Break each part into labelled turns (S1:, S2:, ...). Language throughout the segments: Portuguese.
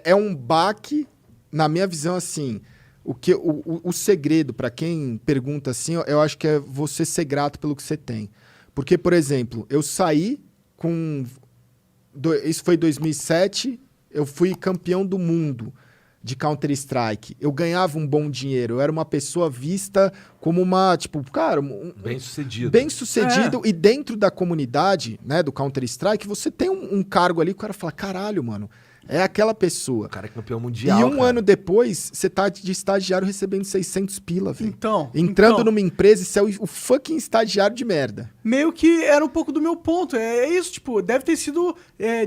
S1: é um baque, na minha visão, assim... O segredo, para quem pergunta assim, eu acho que é você ser grato pelo que você tem. Porque, por exemplo, eu saí com... Isso foi 2007, eu fui campeão do mundo de Counter-Strike. Eu ganhava um bom dinheiro, eu era uma pessoa vista como uma, tipo, cara...
S2: Bem-sucedido.
S1: Bem-sucedido, e dentro da comunidade, né, do Counter-Strike, você tem um cargo ali, que o cara fala, caralho, mano, é aquela pessoa.
S2: O cara é campeão mundial,
S1: E um ano depois, você tá de estagiário recebendo 600 pila, velho.
S3: Entrando
S1: numa empresa, isso é o fucking estagiário de merda.
S3: Meio que era um pouco do meu ponto. É isso, tipo, deve ter sido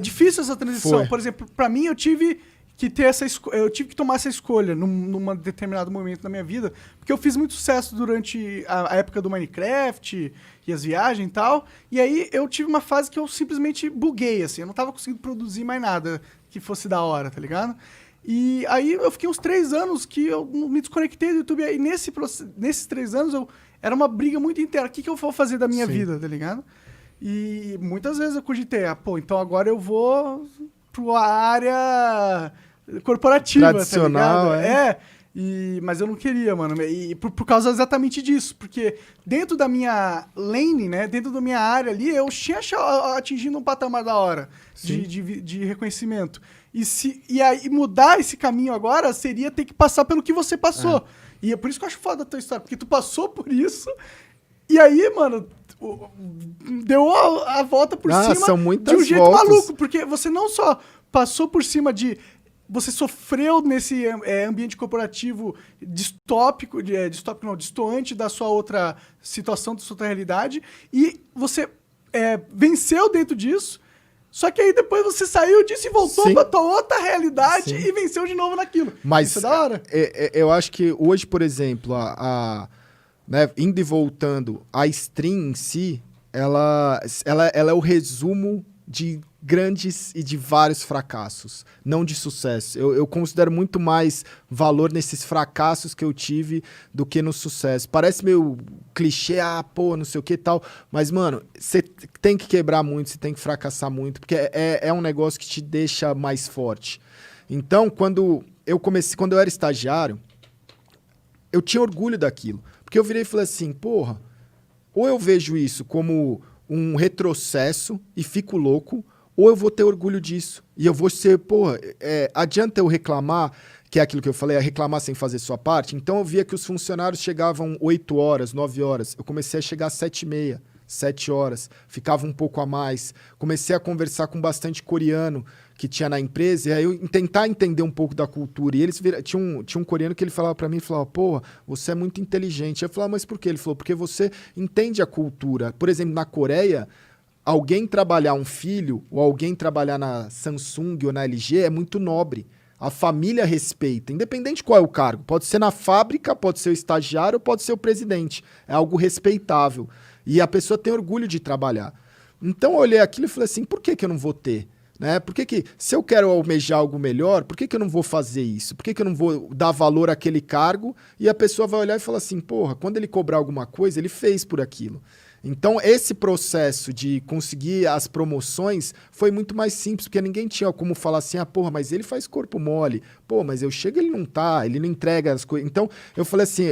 S3: difícil essa transição.
S1: Foi.
S3: Por exemplo, pra mim, eu tive que ter eu tive que tomar essa escolha num determinado momento da minha vida, porque eu fiz muito sucesso durante a época do Minecraft e as viagens e tal, e aí eu tive uma fase que eu simplesmente buguei, assim, eu não tava conseguindo produzir mais nada que fosse da hora, tá ligado? E aí eu fiquei uns 3 anos que eu me desconectei do YouTube, e nesses 3 anos era uma briga muito interna, o que eu vou fazer da minha vida, tá ligado? E muitas vezes eu cogitei, então agora eu vou pra área corporativa,
S1: tradicional,
S3: tá ligado? Mas eu não queria, mano. E por causa exatamente disso. Porque dentro da minha lane, né? Dentro da minha área ali, eu tinha atingido um patamar da hora de reconhecimento. E aí mudar esse caminho agora seria ter que passar pelo que você passou. E é por isso que eu acho foda a tua história. Porque tu passou por isso. E aí, mano, deu a volta por cima
S1: são muitas
S3: de um jeito
S1: voltas.
S3: maluco. Porque você não só passou por cima de... Você sofreu nesse ambiente corporativo distoante da sua outra situação, da sua outra realidade, e você venceu dentro disso, só que aí depois você saiu disso e voltou pra tua outra realidade e venceu de novo naquilo.
S1: Mas
S3: isso é da hora.
S1: Eu acho que hoje, por exemplo, né, indo e voltando, a stream em si, ela é o resumo de grandes e de vários fracassos, não de sucesso. Eu considero muito mais valor nesses fracassos que eu tive do que no sucesso. Parece meio clichê, não sei o que e tal, mas, mano, você tem que quebrar muito, você tem que fracassar muito, porque é um negócio que te deixa mais forte. Então, quando eu era estagiário, eu tinha orgulho daquilo, porque eu virei e falei assim, porra, ou eu vejo isso como um retrocesso e fico louco, ou eu vou ter orgulho disso. E eu vou ser, adianta eu reclamar, que é aquilo que eu falei, reclamar sem fazer sua parte. Então eu via que os funcionários chegavam 8 horas, 9 horas. Eu comecei a chegar às 7h30, 7 horas. Ficava um pouco a mais. Comecei a conversar com bastante coreano que tinha na empresa, e aí eu tentar entender um pouco da cultura. E eles tinha um coreano que ele falava pra mim, porra, você é muito inteligente. Eu falava, mas por quê? Ele falou, porque você entende a cultura. Por exemplo, na Coreia, alguém trabalhar um filho, ou alguém trabalhar na Samsung ou na LG é muito nobre. A família respeita, independente qual é o cargo. Pode ser na fábrica, pode ser o estagiário, pode ser o presidente. É algo respeitável. E a pessoa tem orgulho de trabalhar. Então eu olhei aquilo e falei assim, por que eu não vou ter? Né? Por que se eu quero almejar algo melhor, por que eu não vou fazer isso? Por que eu não vou dar valor àquele cargo? E a pessoa vai olhar e falar assim, porra, quando ele cobrar alguma coisa, ele fez por aquilo. Então, esse processo de conseguir as promoções foi muito mais simples, porque ninguém tinha como falar assim, porra, mas ele faz corpo mole. Pô, mas eu chego e ele não tá, ele não entrega as coisas. Então, eu falei assim,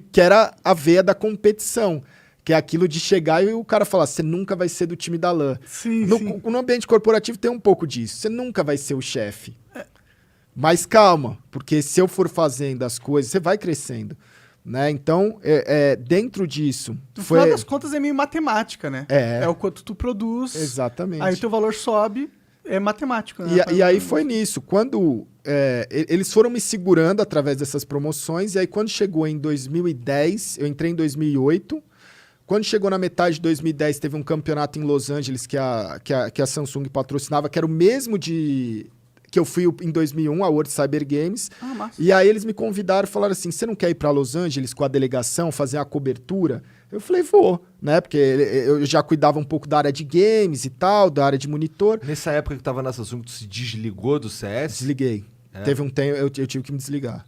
S1: que era a veia da competição, que é aquilo de chegar e o cara falar, você nunca vai ser do time da LAN. No ambiente corporativo tem um pouco disso, você nunca vai ser o chefe. Mas calma, porque se eu for fazendo as coisas, você vai crescendo. Né? Então, dentro disso...
S3: No final das contas é meio matemática, né? É o quanto tu produz.
S1: Exatamente.
S3: Aí o teu valor sobe, é matemático. Né?
S1: E aí foi nisso. Quando eles foram me segurando através dessas promoções, e aí quando chegou em 2010, eu entrei em 2008, quando chegou na metade de 2010, teve um campeonato em Los Angeles que a Samsung patrocinava, que era o mesmo que eu fui em 2001, a World Cyber Games. E aí eles me convidaram e falaram assim, você não quer ir para Los Angeles com a delegação, fazer a cobertura? Eu falei, vou, né? Porque eu já cuidava um pouco da área de games e tal, da área de monitor.
S2: Nessa época que tava na Samsung, tu se desligou do CS?
S1: Desliguei. Teve um tempo, eu tive que me desligar.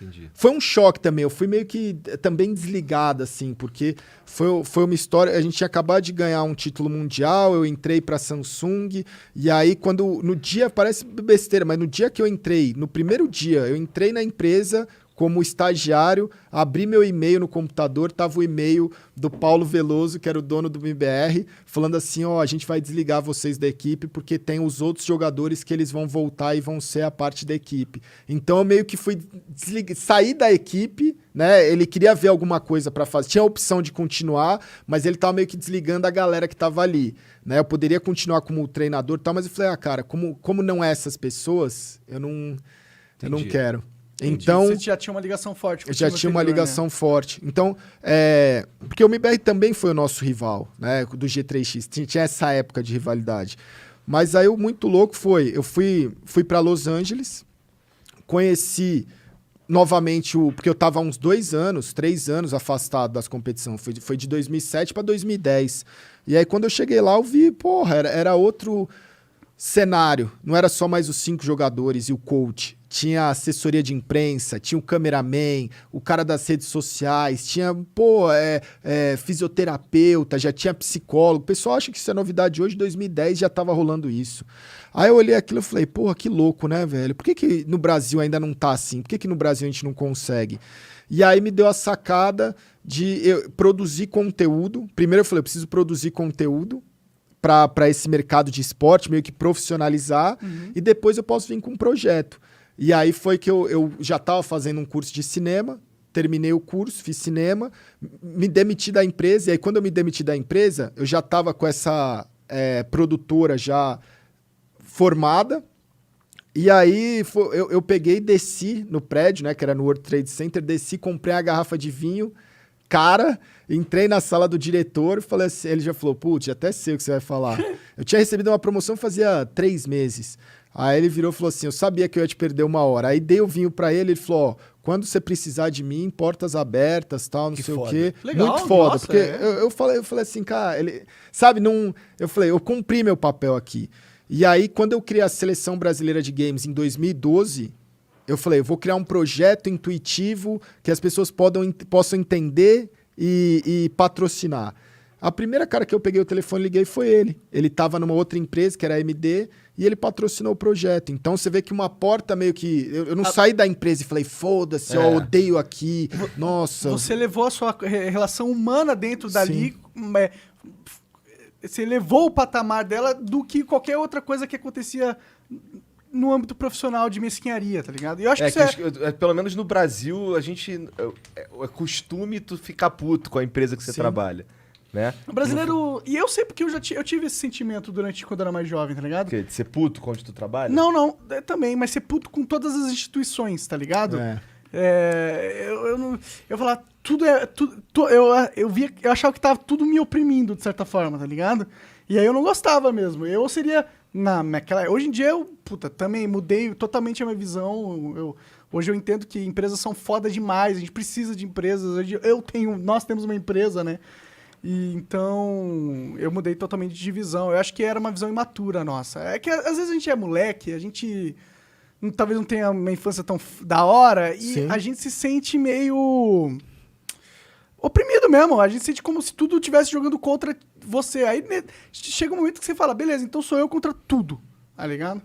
S2: Entendi.
S1: Foi um choque também, eu fui meio que também desligado, assim, porque foi uma história, a gente tinha acabado de ganhar um título mundial, eu entrei pra Samsung, e aí no dia, parece besteira, mas no dia que eu entrei, no primeiro dia, eu entrei na empresa como estagiário, abri meu e-mail no computador, tava o e-mail do Paulo Veloso, que era o dono do MBR, falando assim, a gente vai desligar vocês da equipe porque tem os outros jogadores que eles vão voltar e vão ser a parte da equipe. Então eu meio que fui sair da equipe, né? Ele queria ver alguma coisa para fazer. Tinha a opção de continuar, mas ele tava meio que desligando a galera que tava ali, né? Eu poderia continuar como treinador e tal, mas eu falei, cara, como não é essas pessoas, eu não quero.
S3: Entendi.
S1: Então,
S3: você já tinha uma ligação forte com
S1: eu
S3: o
S1: já
S3: time
S1: tinha uma
S3: anterior,
S1: ligação
S3: né?
S1: forte. Então, porque o MBR também foi o nosso rival, né? Do G3X. Tinha essa época de rivalidade. Mas aí o muito louco eu fui para Los Angeles, conheci novamente porque eu estava há uns 3 anos afastado das competições. Foi de 2007 para 2010. E aí quando eu cheguei lá, eu vi, era outro cenário. Não era só mais os 5 jogadores e o coach. Tinha assessoria de imprensa, tinha o cameraman, o cara das redes sociais, tinha, fisioterapeuta, já tinha psicólogo. O pessoal acha que isso é novidade hoje, 2010 já tava rolando isso. Aí eu olhei aquilo e falei, que louco, né, velho? Por que no Brasil ainda não tá assim? Por que no Brasil a gente não consegue? E aí me deu a sacada de eu produzir conteúdo. Primeiro eu falei, eu preciso produzir conteúdo para esse mercado de esporte, meio que profissionalizar, e depois eu posso vir com um projeto. E aí foi que eu já estava fazendo um curso de cinema, terminei o curso, fiz cinema, me demiti da empresa, e aí quando eu me demiti da empresa, eu já estava com essa produtora já formada, e aí eu peguei e desci no prédio, né, que era no World Trade Center, desci, comprei a garrafa de vinho, entrei na sala do diretor e falei assim, ele já falou, putz, até sei o que você vai falar. Eu tinha recebido uma promoção fazia 3 meses. Aí ele virou e falou assim, eu sabia que eu ia te perder 1 hora. Aí dei o vinho pra ele falou, quando você precisar de mim, portas abertas, tal, não sei o quê.
S3: Legal,
S1: muito foda,
S3: nossa,
S1: porque eu falei assim, cara, eu falei, eu cumpri meu papel aqui. E aí, quando eu criei a Seleção Brasileira de Games em 2012, eu falei, eu vou criar um projeto intuitivo que as pessoas possam entender e patrocinar. A primeira cara que eu peguei o telefone e liguei foi ele. Ele estava numa outra empresa, que era a AMD, e ele patrocinou o projeto. Então você vê que uma porta meio que... Eu não saí da empresa e falei, foda-se, eu odeio aqui, nossa.
S3: Você levou a sua relação humana dentro dali, você levou o patamar dela do que qualquer outra coisa que acontecia no âmbito profissional de mesquinharia, tá ligado? E eu acho que
S2: pelo menos no Brasil, a gente... É costume tu ficar puto com a empresa que você trabalha. Né?
S3: O brasileiro... E eu sei porque eu tive esse sentimento quando eu era mais jovem, tá ligado?
S2: De ser puto com onde tu trabalha?
S3: Não, também, mas ser puto com todas as instituições, tá ligado? Eu falava, eu achava que tava tudo me oprimindo, de certa forma, tá ligado? E aí eu não gostava mesmo. Eu seria... Hoje em dia eu, também mudei totalmente a minha visão. Hoje eu entendo que empresas são foda demais, a gente precisa de empresas. Nós temos uma empresa, né? E então eu mudei totalmente de visão. Eu acho que era uma visão imatura nossa. É que às vezes a gente é moleque, a gente talvez não tenha uma infância tão da hora e a gente se sente meio oprimido mesmo. A gente sente como se tudo estivesse jogando contra você. Aí chega um momento que você fala, beleza, então sou eu contra tudo, tá ligado?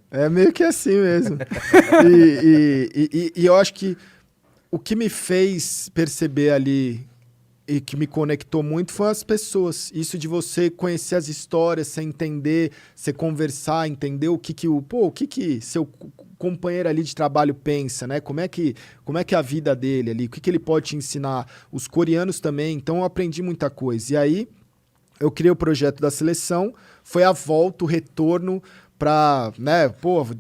S1: É meio que assim mesmo. e eu acho que o que me fez perceber ali e que me conectou muito foi as pessoas. Isso de você conhecer as histórias, você entender, você conversar, entender o que seu companheiro ali de trabalho pensa, né? Como é que é a vida dele ali, o que ele pode te ensinar. Os coreanos também, então eu aprendi muita coisa. E aí eu criei o projeto da seleção, foi a volta, o retorno para, né,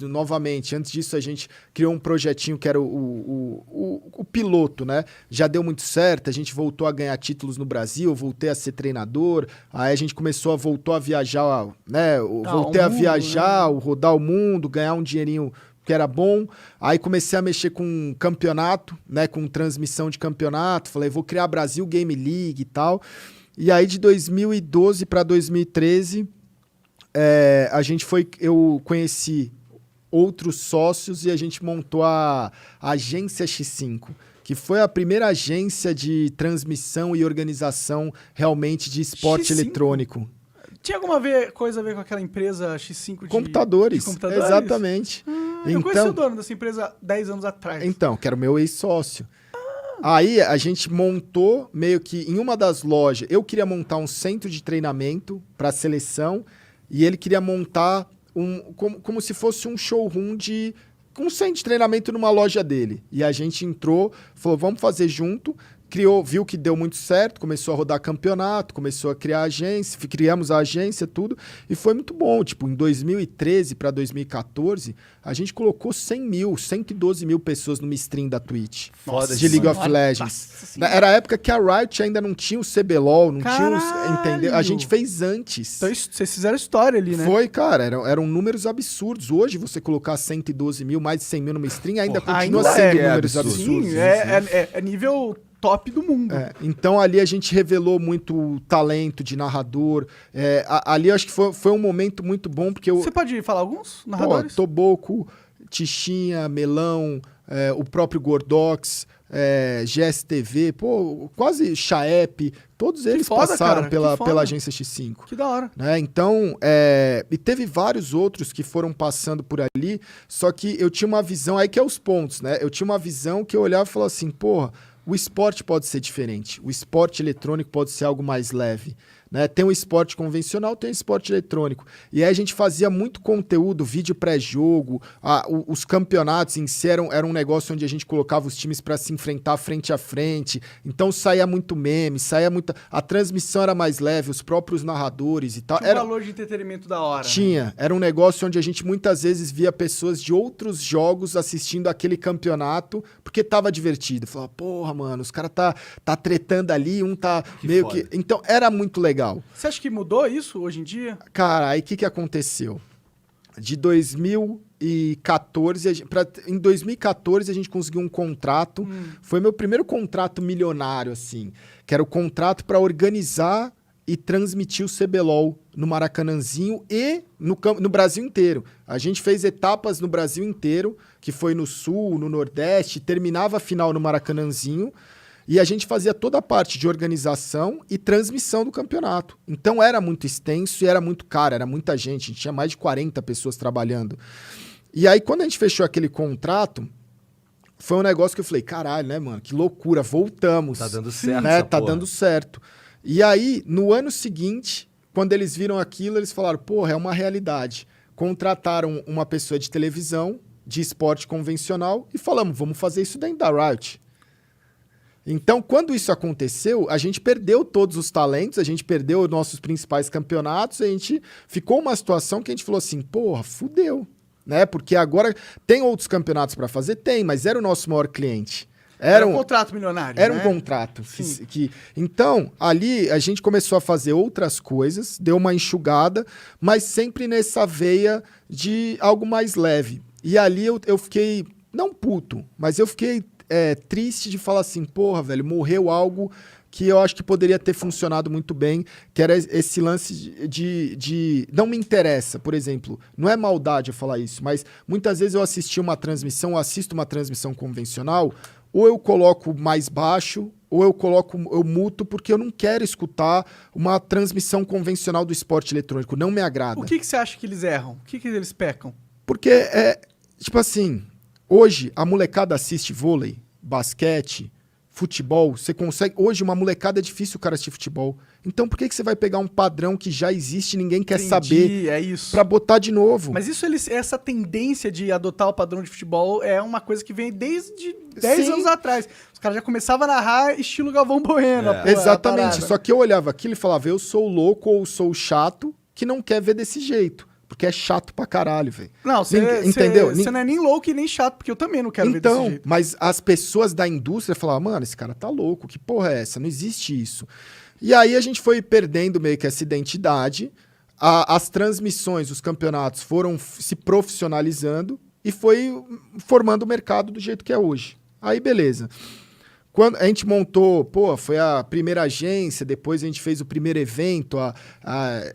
S1: novamente, antes disso a gente criou um projetinho que era o piloto, né, já deu muito certo, a gente voltou a ganhar títulos no Brasil, voltei a ser treinador, aí a gente voltou a viajar, né, voltei a viajar, né? Rodar o mundo, ganhar um dinheirinho que era bom, aí comecei a mexer com campeonato, né, com transmissão de campeonato, falei, vou criar Brasil Game League e tal, e aí de 2012 para 2013... eu conheci outros sócios e a gente montou a Agência X5, que foi a primeira agência de transmissão e organização realmente de esporte
S3: X5?
S1: eletrônico.
S3: Tinha alguma coisa a ver com aquela empresa X5 de
S1: computadores.
S3: de computadores?
S1: Exatamente.
S3: Eu conheci o dono dessa empresa 10 anos atrás.
S1: Então, que era o meu ex-sócio. Aí a gente montou meio que em uma das lojas. Eu queria montar um centro de treinamento para a seleção e ele queria montar como se fosse um showroom um centro de treinamento numa loja dele. E a gente entrou, falou, vamos fazer junto. Viu que deu muito certo, começou a rodar campeonato, começou a criar agência, criamos a agência, tudo, e foi muito bom. Tipo, em 2013 para 2014, a gente colocou 112 mil pessoas numa stream da Twitch.
S2: Foda
S1: de League of Legends. Era a época que a Riot ainda não tinha o CBLOL, não tinha entendeu? A gente fez antes.
S3: Então vocês fizeram história ali, né?
S1: Foi, cara, eram números absurdos. Hoje, você colocar 112 mil, mais de 100 mil numa stream, ainda continua sendo números absurdos.
S3: Sim, é nível top do mundo.
S1: Então ali a gente revelou muito talento de narrador. Ali eu acho que foi um momento muito bom, porque
S3: Você pode falar alguns narradores?
S1: Toboco, Tichinha, Melão, o próprio Gordox, GSTV, quase Chaep, todos eles passaram pela agência X5.
S3: Que da hora.
S1: Né? Então, e teve vários outros que foram passando por ali, só que eu tinha uma visão, aí que é os pontos, né? Eu tinha uma visão que eu olhava e falava assim, porra, o esporte pode ser diferente. O esporte eletrônico pode ser algo mais leve. Né? Tem o esporte convencional, tem o esporte eletrônico. E aí a gente fazia muito conteúdo, vídeo pré-jogo, os campeonatos em si eram um negócio onde a gente colocava os times para se enfrentar frente a frente. Então saía muito meme, a transmissão era mais leve, os próprios narradores e tal.
S3: Tinha um valor de entretenimento da hora.
S1: Tinha. Né? Era um negócio onde a gente muitas vezes via pessoas de outros jogos assistindo aquele campeonato porque tava divertido. Falava, porra, mano, os caras tá tretando ali, um tá meio que... Então era muito legal.
S3: Você acha que mudou isso hoje em dia?
S1: Cara, aí o que aconteceu? De 2014, em 2014 a gente conseguiu um contrato, foi meu primeiro contrato milionário, assim, que era o contrato para organizar e transmitir o CBLOL no Maracanãzinho e no Brasil inteiro. A gente fez etapas no Brasil inteiro, que foi no Sul, no Nordeste, terminava a final no Maracanãzinho, e a gente fazia toda a parte de organização e transmissão do campeonato. Então era muito extenso e era muito caro, era muita gente. A gente tinha mais de 40 pessoas trabalhando. E aí, quando a gente fechou aquele contrato, foi um negócio que eu falei, caralho, né, mano? Que loucura, voltamos.
S2: Tá dando certo,
S1: né? Tá dando certo. E aí, no ano seguinte, quando eles viram aquilo, eles falaram, porra, é uma realidade. Contrataram uma pessoa de televisão, de esporte convencional, e falamos, vamos fazer isso dentro da Riot. Então, quando isso aconteceu, a gente perdeu todos os talentos, a gente perdeu os nossos principais campeonatos, a gente ficou uma situação que a gente falou assim, porra, fudeu, né? Porque agora tem outros campeonatos para fazer? Tem, mas era o nosso maior cliente.
S3: Era um contrato milionário,
S1: Era
S3: né?
S1: um contrato. Então, ali a gente começou a fazer outras coisas, deu uma enxugada, mas sempre nessa veia de algo mais leve. E ali eu fiquei, não puto, mas eu fiquei triste de falar assim, porra, velho, morreu algo que eu acho que poderia ter funcionado muito bem, que era esse lance de não me interessa, por exemplo, não é maldade eu falar isso, mas muitas vezes eu assisto uma transmissão convencional, ou eu coloco mais baixo, ou eu muto, porque eu não quero escutar uma transmissão convencional do esporte eletrônico, não me agrada.
S3: O que você acha que eles erram? O que eles pecam?
S1: Porque, tipo assim, hoje a molecada assiste vôlei, basquete, futebol, você consegue... Hoje uma molecada é difícil o cara assistir futebol. Então por que você vai pegar um padrão que já existe e ninguém quer saber pra botar de novo?
S3: Mas essa tendência de adotar o padrão de futebol é uma coisa que vem desde 10 anos atrás. Os caras já começavam a narrar estilo Galvão Bueno.
S1: Exatamente. Só que eu olhava aquilo e falava, eu sou o louco ou sou o chato que não quer ver desse jeito. Porque é chato pra caralho, velho.
S3: Não,
S1: entendeu?
S3: Você não é nem louco e nem chato, porque eu também não quero ver desse jeito.
S1: Mas as pessoas da indústria falavam, mano, esse cara tá louco, que porra é essa? Não existe isso. E aí a gente foi perdendo meio que essa identidade, as transmissões, os campeonatos foram se profissionalizando e foi formando o mercado do jeito que é hoje. Aí beleza. Quando a gente montou, pô, foi a primeira agência, depois a gente fez o primeiro evento, a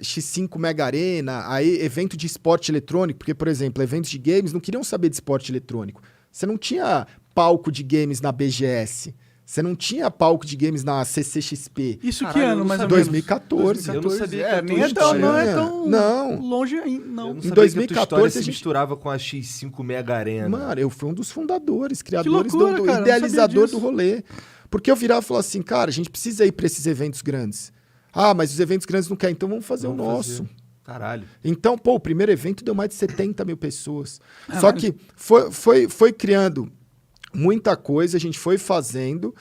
S1: X5 Mega Arena, aí evento de esporte eletrônico, porque, por exemplo, eventos de games não queriam saber de esporte eletrônico. Você não tinha palco de games na BGS. Você não tinha palco de games na CCXP.
S3: Isso que
S2: Caralho, eu
S3: ano,
S2: não
S3: mais ou
S2: sabia.
S3: menos?
S1: 2014.
S2: Eu não sabia que a
S3: nem
S2: tua
S3: é tão,
S2: história-
S3: não é tão
S1: Não.
S3: longe ainda,
S2: Eu
S3: não.
S2: não
S1: Em
S2: sabia
S1: 2014
S2: que a tua história
S1: a
S2: se
S1: gente-
S2: misturava com a X5 Mega Arena.
S1: Mano, eu fui um dos fundadores, criadores,
S3: loucura,
S1: do
S3: cara, eu não
S1: idealizador
S3: sabia
S1: do rolê. Porque eu virava e falava assim, cara, a gente precisa ir para esses eventos grandes. Ah, mas os eventos grandes não querem, então vamos fazer o nosso.
S2: Caralho.
S1: Então, pô, o primeiro evento deu mais de 70 mil pessoas. Só que foi criando muita coisa, a gente foi fazendo.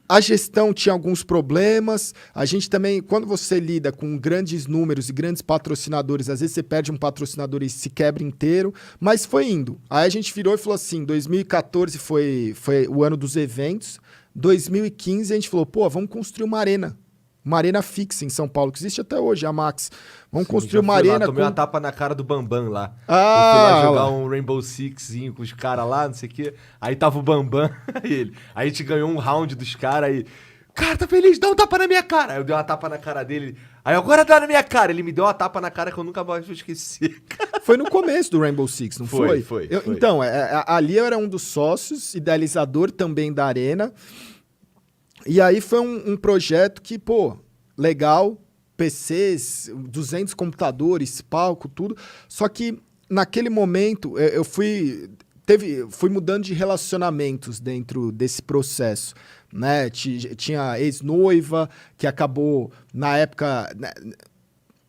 S1: A gestão tinha alguns problemas. A gente também, quando você lida com grandes números e grandes patrocinadores, às vezes você perde um patrocinador e se quebra inteiro. Mas foi indo. Aí a gente virou e falou assim, 2014 foi o ano dos eventos. 2015 a gente falou, pô, vamos construir uma arena fixa em São Paulo, que existe até hoje, a Max. Vamos construir uma arena.
S2: Tomei uma tapa na cara do Bambam lá.
S1: Ah,
S2: eu fui lá jogar
S1: lá.
S2: um Rainbow Sixzinho com os caras lá, não sei o quê. Aí tava o Bambam, aí a gente ganhou um round dos caras aí. Cara, tá feliz? Dá um tapa na minha cara. Aí eu dei uma tapa na cara dele. Aí agora dá na minha cara. Ele me deu uma tapa na cara que eu nunca mais vou esquecer.
S1: Foi no começo do Rainbow Six, não foi?
S2: Foi.
S1: Então, ali eu era um dos sócios, idealizador também da arena. E aí foi um projeto que, pô, legal, PCs, 200 computadores, palco, tudo. Só que naquele momento eu fui mudando de relacionamentos dentro desse processo, né? Tinha ex-noiva que acabou, na época, né,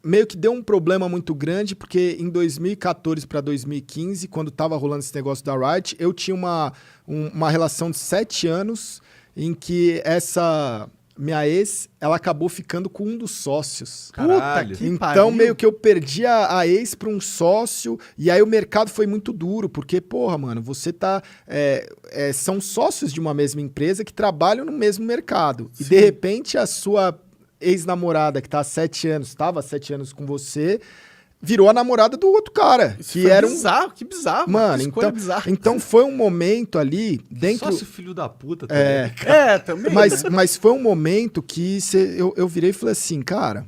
S1: meio que deu um problema muito grande, porque em 2014 para 2015, quando estava rolando esse negócio da Riot, eu tinha uma relação de 7 anos em que essa minha ex, ela acabou ficando com um dos sócios.
S2: Caralho.
S3: Puta que
S1: Então,
S3: pariu.
S1: meio que eu perdi a ex para um sócio, e aí o mercado foi muito duro, porque, porra, mano, você tá... são sócios de uma mesma empresa que trabalham no mesmo mercado. E, de repente, a sua ex-namorada, que tá há 7 anos, estava há 7 anos com você, virou a namorada do outro cara.
S3: Isso
S1: que
S3: foi
S1: era
S3: bizarro, que bizarro.
S1: Mano,
S3: que escolha bizarra.
S1: então foi um momento ali dentro...
S2: Sócio filho da puta também.
S3: Também.
S1: Mas foi um momento que eu virei e falei assim, cara,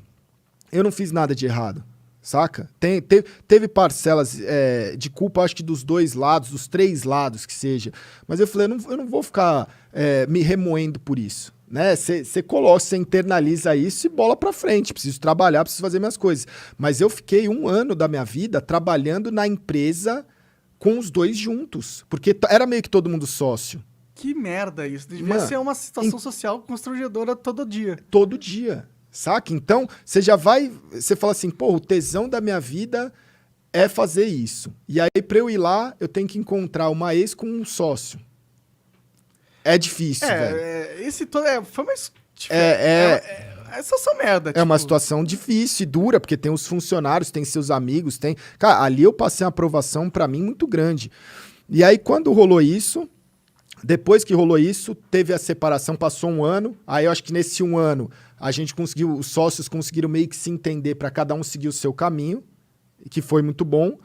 S1: eu não fiz nada de errado, saca? Teve parcelas de culpa, acho que dos 2 lados, dos 3 lados que seja. Mas eu falei, eu não vou ficar me remoendo por isso. Né? Você internaliza isso e bola pra frente. Preciso trabalhar, preciso fazer minhas coisas. Mas eu fiquei 1 ano da minha vida trabalhando na empresa com os 2 juntos. Porque era meio que todo mundo sócio.
S3: Que merda isso. Devia
S1: Mano,
S3: ser uma situação social constrangedora todo dia.
S1: Todo dia, saca? Então, você já vai... Você fala assim, pô, o tesão da minha vida é fazer isso. E aí, pra eu ir lá, eu tenho que encontrar uma ex com um sócio. É difícil, velho.
S3: Esse todo... foi mais... Essa só merda.
S1: É uma situação difícil e dura, porque tem os funcionários, tem seus amigos, tem... Cara, ali eu passei uma aprovação pra mim muito grande. E aí, quando rolou isso, depois que rolou isso, teve a separação, passou 1 ano. Aí eu acho que nesse 1 ano, a gente conseguiu, os sócios conseguiram meio que se entender pra cada um seguir o seu caminho, que foi muito bom.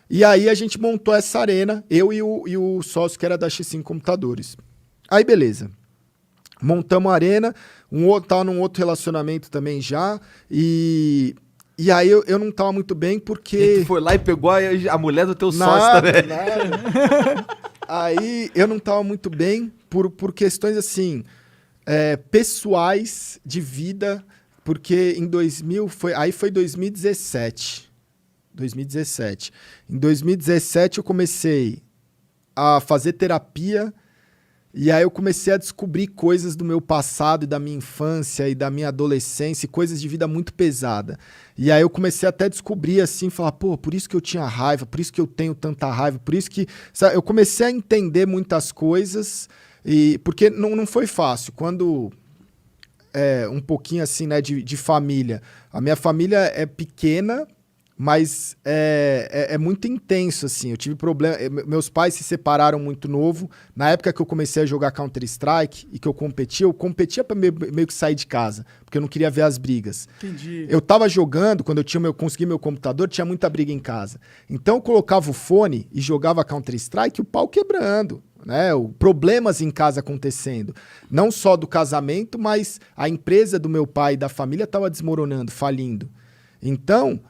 S1: E aí a gente montou essa arena, eu e o sócio que era da X5 Computadores. Aí, beleza. Montamos a arena, tava num outro relacionamento também já, e aí eu não tava muito bem
S2: E
S1: porque...
S2: tu foi lá e pegou a mulher do teu sócio também.
S1: Nada. Aí eu não tava muito bem por questões assim, pessoais de vida, porque em 2017. 2017. Em 2017 eu comecei a fazer terapia. E aí eu comecei a descobrir coisas do meu passado e da minha infância e da minha adolescência, coisas de vida muito pesada. E aí eu comecei até a descobrir assim, falar, pô, por isso que eu tinha raiva, por isso que eu tenho tanta raiva, por isso que... Sabe, eu comecei a entender muitas coisas, porque não foi fácil. Quando... um pouquinho assim, né, de família. A minha família é pequena, mas é muito intenso, assim. Eu tive problema... Meus pais se separaram muito novo. Na época que eu comecei a jogar Counter-Strike e que eu competia pra meio que sair de casa, porque eu não queria ver as brigas.
S3: Entendi.
S1: Eu tava jogando, quando eu consegui meu computador, tinha muita briga em casa. Então eu colocava o fone e jogava Counter-Strike, o pau quebrando. né? Problemas em casa acontecendo. Não só do casamento, mas a empresa do meu pai e da família estava desmoronando, falindo. Então,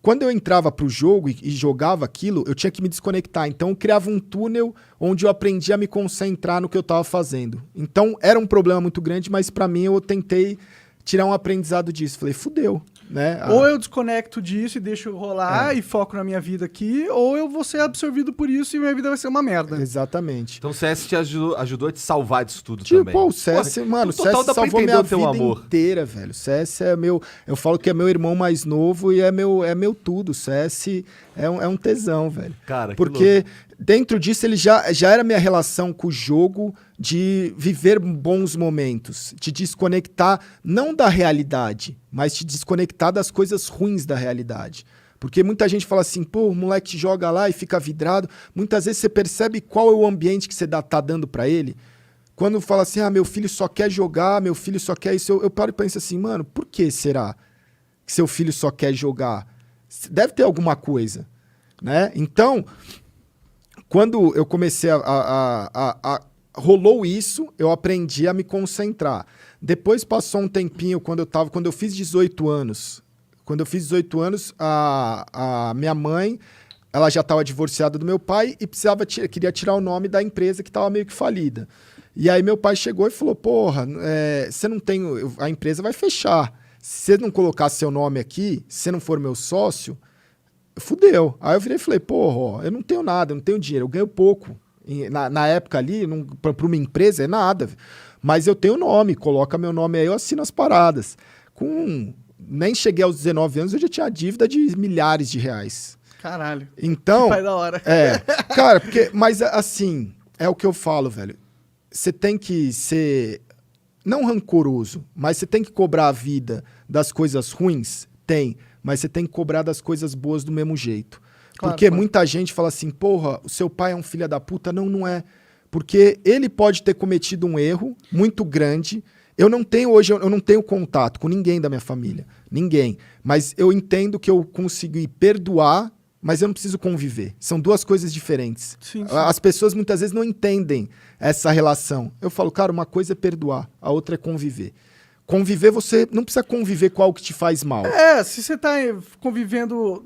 S1: quando eu entrava pro jogo e jogava aquilo, eu tinha que me desconectar. Então, eu criava um túnel onde eu aprendia a me concentrar no que eu estava fazendo. Então, era um problema muito grande, mas para mim eu tentei tirar um aprendizado disso. Falei, fudeu, né?
S3: Ou eu desconecto disso e deixo rolar e foco na minha vida aqui, ou eu vou ser absorvido por isso e minha vida vai ser uma merda.
S1: Exatamente.
S2: Então o CS te ajudou a te salvar disso tudo
S1: Tipo,
S2: também.
S1: pô, o CS, mano, o CS
S2: total dá pra
S1: salvou
S2: entender
S1: minha
S2: o teu
S1: vida
S2: amor.
S1: inteira, velho. O CS é meu... Eu falo que é meu irmão mais novo e é meu tudo. O CS é um tesão, velho.
S2: Cara, que
S1: porque dentro disso ele já era minha relação com o jogo de viver bons momentos, de desconectar não da realidade, mas de desconectar das coisas ruins da realidade. Porque muita gente fala assim, pô, o moleque joga lá e fica vidrado. Muitas vezes você percebe qual é o ambiente que você tá dando pra ele. Quando fala assim, meu filho só quer jogar, meu filho só quer isso, eu paro e penso assim, mano, por que será que seu filho só quer jogar? Deve ter alguma coisa, né? Então, quando eu comecei rolou isso, eu aprendi a me concentrar. Depois passou um tempinho, quando eu fiz 18 anos. Quando eu fiz 18 anos, a minha mãe, ela já estava divorciada do meu pai e queria tirar o nome da empresa que estava meio que falida. E aí meu pai chegou e falou, porra, você não tem... A empresa vai fechar. Se você não colocar seu nome aqui, se você não for meu sócio, fudeu. Aí eu virei e falei, porra, eu não tenho nada, eu não tenho dinheiro, eu ganho pouco. Na época ali, para uma empresa é nada. Mas eu tenho nome, coloca meu nome aí, eu assino as paradas. Nem cheguei aos 19 anos, eu já tinha dívida de milhares de reais.
S3: Caralho.
S1: Então,
S3: Que pai da hora.
S1: Cara, mas assim, é o que eu falo, velho. Você tem que ser, não rancoroso, mas você tem que cobrar a vida das coisas ruins? Tem, mas você tem que cobrar das coisas boas do mesmo jeito.
S3: Claro,
S1: porque
S3: claro.
S1: muita gente fala assim, porra, o seu pai é um filho da puta. Não, não é. Porque ele pode ter cometido um erro muito grande. Eu não tenho contato com ninguém da minha família. Ninguém. Mas eu entendo que eu consegui perdoar, mas eu não preciso conviver. São duas coisas diferentes.
S3: Sim, sim.
S1: As pessoas muitas vezes não entendem essa relação. Eu falo, cara, uma coisa é perdoar, a outra é conviver. Conviver, você não precisa conviver com algo que te faz mal.
S3: Se você tá convivendo,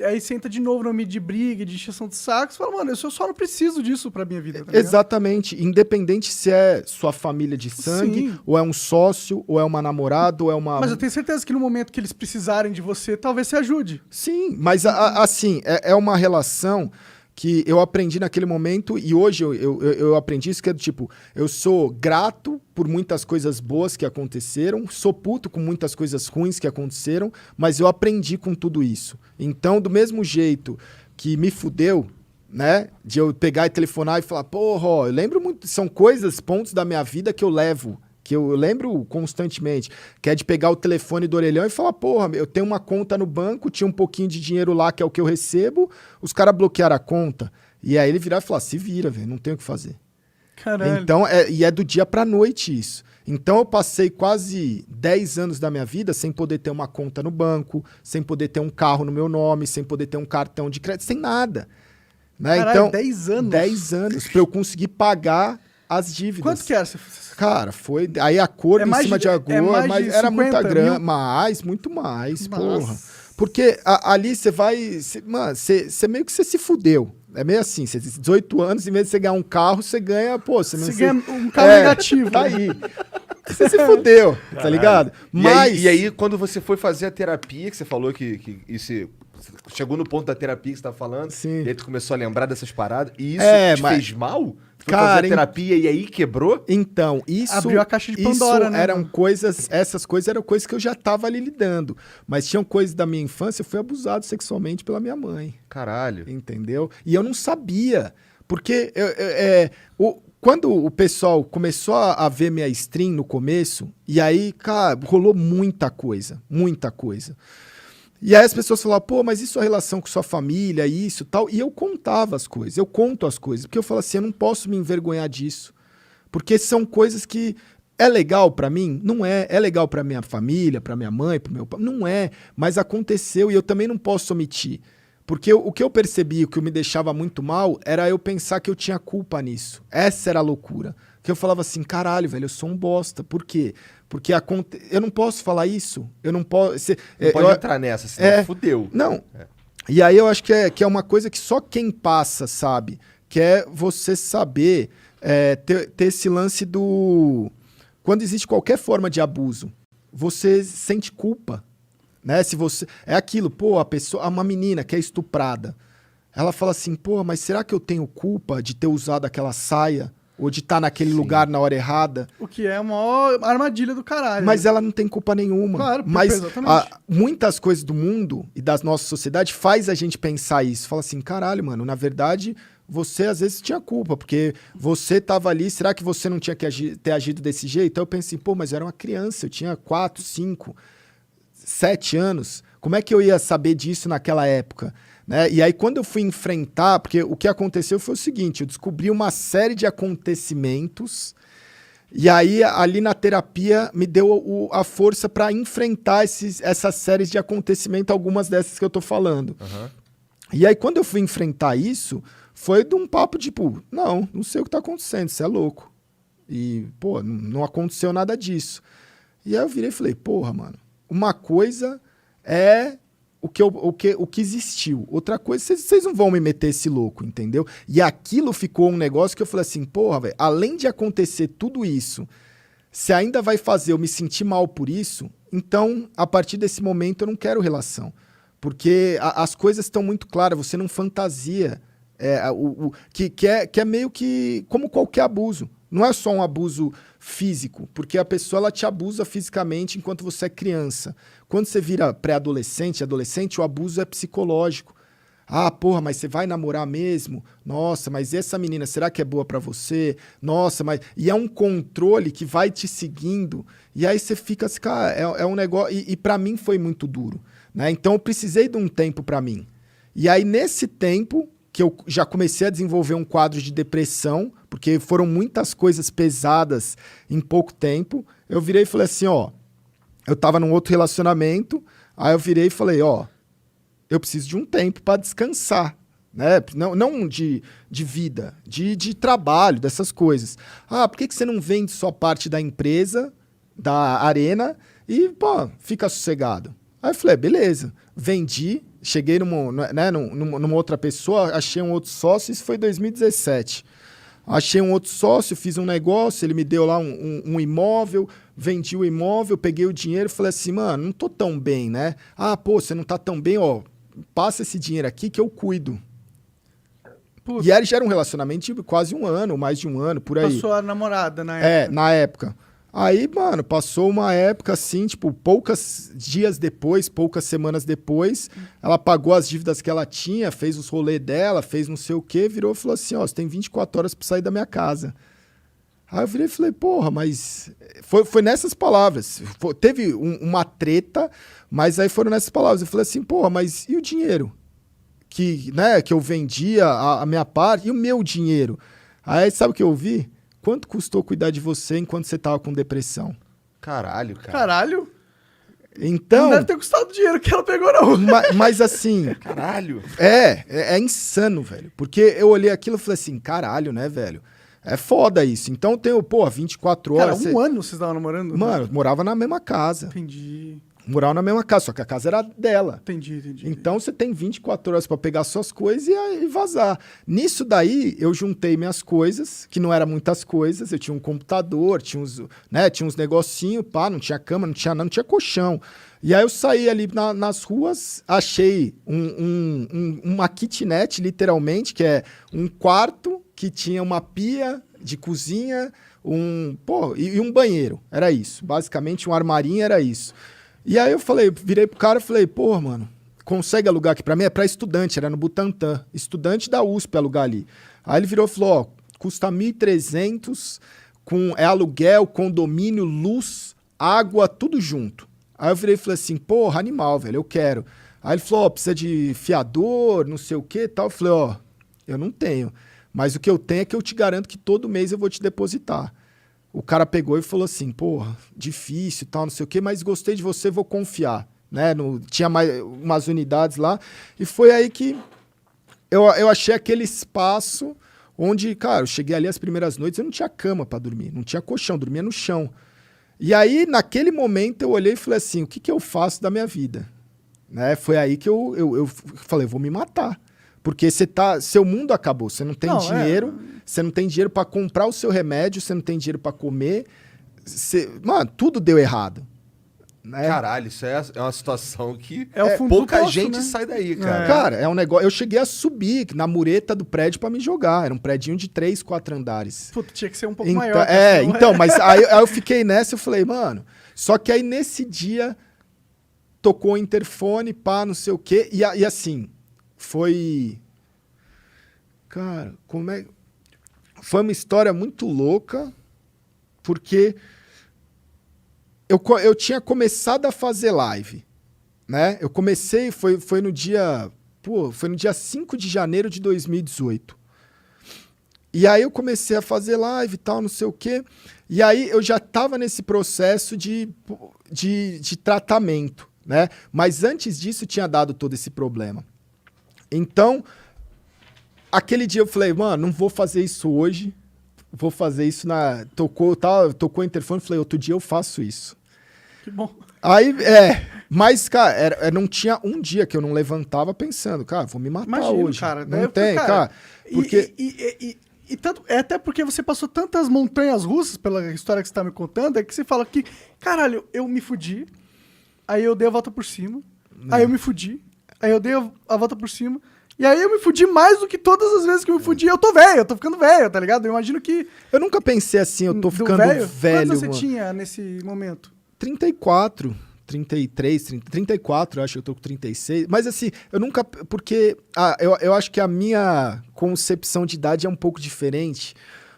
S3: aí você entra de novo no meio de briga, de encheção de saco, você fala, mano, eu só não preciso disso pra minha vida. Tá ligado?
S1: Exatamente. Independente se é sua família de sangue,
S3: Sim.
S1: ou é um sócio, ou é uma namorada, ou é uma...
S3: Mas eu tenho certeza que no momento que eles precisarem de você, talvez você ajude.
S1: Sim, mas assim, é uma relação que eu aprendi naquele momento e hoje eu aprendi isso, que é do tipo, eu sou grato por muitas coisas boas que aconteceram, sou puto com muitas coisas ruins que aconteceram, mas eu aprendi com tudo isso. Então, do mesmo jeito que me fudeu, né, de eu pegar e telefonar e falar, porra, ó, eu lembro muito, são pontos da minha vida que eu levo, que eu lembro constantemente, que é de pegar o telefone do orelhão e falar, porra, eu tenho uma conta no banco, tinha um pouquinho de dinheiro lá, que é o que eu recebo, os caras bloquearam a conta. E aí ele virar e falar, se vira, velho, não tem o que fazer.
S3: Caralho.
S1: Então, é do dia pra noite isso. Então eu passei quase 10 anos da minha vida sem poder ter uma conta no banco, sem poder ter um carro no meu nome, sem poder ter um cartão de crédito, sem nada. Né?
S3: Caralho,
S1: Então,
S3: 10 anos?
S1: 10 anos pra eu conseguir pagar as dívidas.
S3: Quanto que era?
S1: Cara, foi. Aí a cor em cima de agora, mas era muita grana. Muito mais, porra. Porque ali você vai. Mano, você meio que você se fudeu. É meio assim, você 18 anos, em vez de você ganhar um carro, você ganha, pô, você
S3: ganha um carro negativo.
S1: Tá aí. Você se fudeu, tá ligado?
S2: Mas... E aí, quando você foi fazer a terapia, que você falou que isso chegou no ponto da terapia que você tá falando,
S1: sim.
S2: E aí tu começou a lembrar dessas paradas, e isso fez mal? Tu foi fazer a terapia e aí quebrou?
S1: Então, isso...
S3: Abriu a caixa de Pandora, né?
S1: Essas coisas eram coisas que eu já tava ali lidando. Mas tinham coisas da minha infância, eu fui abusado sexualmente pela minha mãe.
S2: Caralho.
S1: Entendeu? E eu não sabia. Porque quando o pessoal começou a ver minha stream no começo, e aí, cara, rolou muita coisa. Muita coisa. E aí as pessoas falavam, pô, mas e sua relação com sua família, isso e tal? E eu contava as coisas, eu conto as coisas. Porque eu falo assim, eu não posso me envergonhar disso. Porque são coisas que... É legal pra mim? Não é. É legal pra minha família, pra minha mãe, pro meu pai? Não é. Mas aconteceu e eu também não posso omitir. Porque o que eu percebi, o que me deixava muito mal, era eu pensar que eu tinha culpa nisso. Essa era a loucura. Que eu falava assim, caralho, velho, eu sou um bosta. Por quê? Porque eu não posso falar isso. Eu não posso...
S2: Não pode entrar nessa, senão fudeu.
S1: Não. E aí eu acho que é uma coisa que só quem passa sabe. Que é você saber ter esse lance do... Quando existe qualquer forma de abuso, você sente culpa. Né? Se você é aquilo, pô, uma menina que é estuprada, ela fala assim, pô, mas será que eu tenho culpa de ter usado aquela saia ou de estar naquele lugar na hora errada?
S3: O que é uma armadilha do caralho.
S1: Mas ela não tem culpa nenhuma.
S3: Claro,
S1: mas
S3: exatamente.
S1: Muitas coisas do mundo e da nossa sociedade faz a gente pensar isso. Fala assim, caralho, mano, na verdade você às vezes tinha culpa, porque você tava ali, será que você não tinha que ter agido desse jeito? Então eu pensei, pô, mas eu era uma criança, eu tinha 4, 5, 7 anos, como é que eu ia saber disso naquela época? Né? E aí quando eu fui enfrentar, porque o que aconteceu foi o seguinte, eu descobri uma série de acontecimentos e aí ali na terapia me deu a força para enfrentar essas séries de acontecimentos, algumas dessas que eu tô falando.
S2: Uhum.
S1: E aí quando eu fui enfrentar isso, foi de um papo tipo, não sei o que tá acontecendo, você é louco. E, pô, não aconteceu nada disso. E aí eu virei e falei, porra, mano, uma coisa é o que existiu. Outra coisa, vocês não vão me meter esse louco, entendeu? E aquilo ficou um negócio que eu falei assim, porra, velho, além de acontecer tudo isso, se ainda vai fazer eu me sentir mal por isso, então, a partir desse momento, eu não quero relação. Porque as coisas estão muito claras, você não fantasia. Que é meio que como qualquer abuso. Não é só um abuso físico, porque a pessoa ela te abusa fisicamente enquanto você é criança. Quando você vira pré-adolescente, adolescente, o abuso é psicológico. Ah, porra, mas você vai namorar mesmo? Nossa, mas essa menina, será que é boa pra você? Nossa, mas... E é um controle que vai te seguindo. E aí você fica assim, cara, é um negócio... E pra mim foi muito duro, né? Então eu precisei de um tempo pra mim. E aí nesse tempo... que eu já comecei a desenvolver um quadro de depressão, porque foram muitas coisas pesadas em pouco tempo. Eu virei e falei assim, ó, eu tava num outro relacionamento, aí eu virei e falei, ó, eu preciso de um tempo para descansar, né? Não de vida, de trabalho, dessas coisas. Ah, por que você não vende só parte da empresa, da arena, e, pô, fica sossegado? Aí eu falei, beleza, vendi, cheguei numa outra pessoa, achei um outro sócio, isso foi em 2017. Achei um outro sócio, fiz um negócio, ele me deu lá um imóvel, vendi o imóvel, peguei o dinheiro e falei assim, mano, não tô tão bem, né? Ah, pô, você não tá tão bem, ó, passa esse dinheiro aqui que eu cuido. Putz. E aí já era um relacionamento de quase um ano, mais de um ano, por aí.
S3: Passou a namorada na época.
S1: É, na época. Aí, mano, passou uma época assim, tipo, poucos dias depois, poucas semanas depois, ela pagou as dívidas que ela tinha, fez os rolês dela, fez não sei o quê, virou e falou assim, ó, você tem 24 horas pra sair da minha casa. Aí eu virei e falei, porra, mas... Foi nessas palavras. Teve uma treta, mas aí foram nessas palavras. Eu falei assim, porra, mas e o dinheiro? Que eu vendia a minha parte, e o meu dinheiro? Aí sabe o que eu ouvi? Quanto custou cuidar de você enquanto você tava com depressão?
S2: Caralho, cara.
S3: Caralho?
S1: Então...
S3: Não deve ter custado o dinheiro que ela pegou, não.
S1: Mas assim...
S2: Caralho.
S1: É insano, velho. Porque eu olhei aquilo e falei assim, caralho, né, velho? É foda isso. Então tem, 24 horas...
S3: Cara, um ano vocês estavam namorando?
S1: Mano, morava na mesma casa.
S3: Entendi.
S1: Morava na mesma casa, só que a casa era dela.
S3: Entendi.
S1: Então você tem 24 horas pra pegar suas coisas e vazar. Nisso daí, eu juntei minhas coisas, que não eram muitas coisas. Eu tinha um computador, tinha uns negocinhos, pá, não tinha cama, não tinha nada, não tinha colchão. E aí eu saí ali nas ruas, achei uma kitnet, literalmente, que é um quarto que tinha uma pia de cozinha, e um banheiro. Era isso. Basicamente, um armarinho era isso. E aí eu virei pro cara e falei, pô, mano, consegue alugar aqui pra mim? É pra estudante, era no Butantã. Estudante da USP alugar ali. Aí ele virou e falou, ó, custa 1.300, é aluguel, condomínio, luz, água, tudo junto. Aí eu virei e falei assim, porra, animal, velho, eu quero. Aí ele falou, ó, precisa de fiador, não sei o que e tal. Eu falei, ó, eu não tenho. Mas o que eu tenho é que eu te garanto que todo mês eu vou te depositar. O cara pegou e falou assim, porra, difícil e tal, não sei o quê, mas gostei de você, vou confiar. né? Tinha mais umas unidades lá. E foi aí que eu achei aquele espaço onde, cara, eu cheguei ali as primeiras noites, eu não tinha cama para dormir, não tinha colchão, dormia no chão. E aí, naquele momento, eu olhei e falei assim, o que que eu faço da minha vida? Né? Foi aí que eu falei, eu vou me matar. Porque seu mundo acabou, você não tem dinheiro, você não tem dinheiro para comprar o seu remédio, você não tem dinheiro para comer. Mano, tudo deu errado. Né?
S2: Caralho, isso é uma situação que
S3: É o fundo
S2: pouca
S3: do poço,
S2: gente
S3: né?
S2: sai daí, cara.
S1: Cara, é um negócio. Eu cheguei a subir na mureta do prédio pra me jogar. Era um prédio de 3, 4 andares.
S3: Puta, tinha que ser um pouco
S1: Então,
S3: maior. Senão
S1: então, mas aí eu fiquei nessa, eu falei, mano. Só que aí nesse dia tocou o interfone, pá, não sei o quê. E assim, foi. Cara, foi uma história muito louca, porque eu tinha começado a fazer live, né? Eu comecei, foi no dia 5 de janeiro de 2018. E aí eu comecei a fazer live e tal, não sei o quê. E aí eu já tava nesse processo de tratamento, né? Mas antes disso tinha dado todo esse problema. Então, aquele dia eu falei, mano, não vou fazer isso hoje. Vou fazer isso tocou o interfone, falei, outro dia eu faço isso.
S3: Que bom.
S1: Aí, mas, cara, não tinha um dia que eu não levantava pensando, cara, vou me matar
S3: Imagino,
S1: hoje.
S3: cara.
S1: Não tem, cara. Porque...
S3: E tanto, até porque você passou tantas montanhas russas pela história que você tá me contando, é que você fala que, caralho, eu me fudi, aí eu dei a volta por cima, aí eu me fudi, aí eu dei a volta por cima, e aí eu me fudi mais do que todas as vezes que eu me fudi. Eu tô velho, eu tô ficando velho, tá ligado? Eu imagino que...
S1: Eu nunca pensei assim, eu tô ficando velho.
S3: Quantos você
S1: mano.
S3: tinha nesse momento?
S1: 34, 33, 34, eu acho que eu tô com 36. Mas assim, eu nunca... Porque eu acho que a minha concepção de idade é um pouco diferente.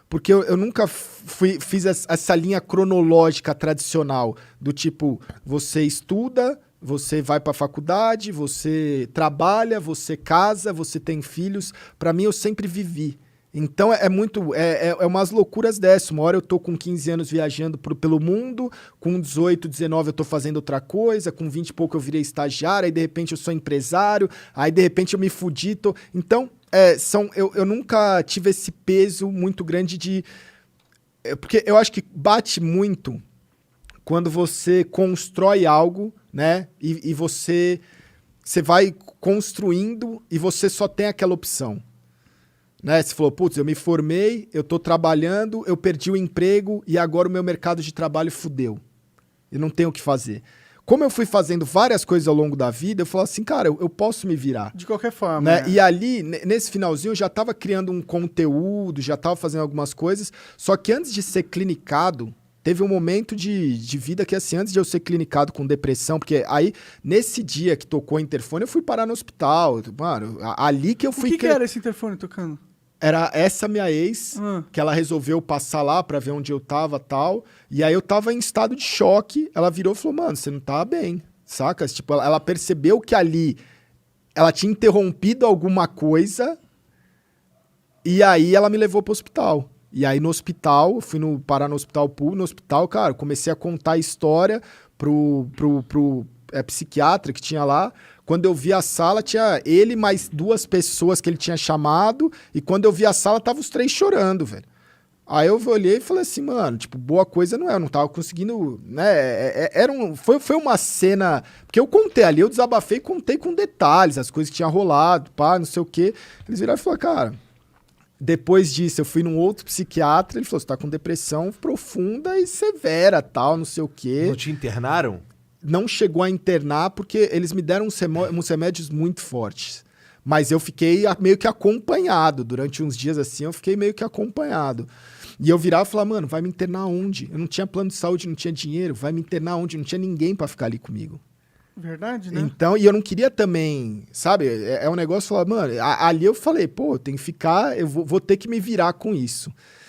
S1: Porque eu nunca fiz essa linha cronológica tradicional. Do tipo, você estuda, você vai pra faculdade, você trabalha, você casa, você tem filhos. Pra mim, eu sempre vivi. Então é umas loucuras dessas. Uma hora eu tô com 15 anos viajando pelo mundo, com 18, 19 eu tô fazendo outra coisa, com 20 e pouco eu virei estagiário, aí de repente eu sou empresário, aí de repente eu me fudi. Então, eu nunca tive esse peso muito grande de... Porque eu acho que bate muito quando você constrói algo, né? E você vai construindo e você só tem aquela opção. Né? Você falou, putz, eu me formei, eu tô trabalhando, eu perdi o emprego e agora o meu mercado de trabalho fudeu. Eu não tenho o que fazer. Como eu fui fazendo várias coisas ao longo da vida, eu falei assim, cara, eu posso me virar.
S3: De qualquer forma.
S1: Né?
S3: Né?
S1: E ali, nesse finalzinho, eu já tava criando um conteúdo, já tava fazendo algumas coisas, só que antes de ser clinicado, teve um momento de vida que, assim, antes de eu ser clinicado com depressão, porque aí, nesse dia que tocou o interfone, eu fui parar no hospital. Mano, ali que eu fui...
S3: O que era esse interfone tocando?
S1: Era essa minha ex, que ela resolveu passar lá pra ver onde eu tava e tal. E aí eu tava em estado de choque. Ela virou e falou, mano, você não tá bem, saca? Tipo, ela percebeu que ali ela tinha interrompido alguma coisa. E aí ela me levou pro hospital. E aí no hospital, eu fui parar no hospital público. No hospital, cara, comecei a contar a história pro psiquiatra que tinha lá. Quando eu vi a sala, tinha ele mais 2 pessoas que ele tinha chamado. E quando eu vi a sala, tava os 3 chorando, velho. Aí eu olhei e falei assim, mano, tipo, boa coisa não é. Eu não tava conseguindo, né? Foi uma cena... Porque eu contei ali, eu desabafei e contei com detalhes, as coisas que tinham rolado, pá, não sei o quê. Eles viraram e falaram, cara... Depois disso, eu fui num outro psiquiatra, ele falou, você tá com depressão profunda e severa, tal, não sei o quê.
S2: Não te internaram?
S1: Não chegou a internar porque eles me deram uns remédios muito fortes. Mas eu fiquei meio que acompanhado. Durante uns dias assim, eu fiquei meio que acompanhado. E eu virava e falava, mano, vai me internar onde? Eu não tinha plano de saúde, não tinha dinheiro. Vai me internar onde? Não tinha ninguém pra ficar ali comigo.
S3: Verdade, né?
S1: Então, e eu não queria também, sabe? É um negócio, falar, mano, ali eu falei, pô, tem que ficar, eu vou ter que me virar com isso.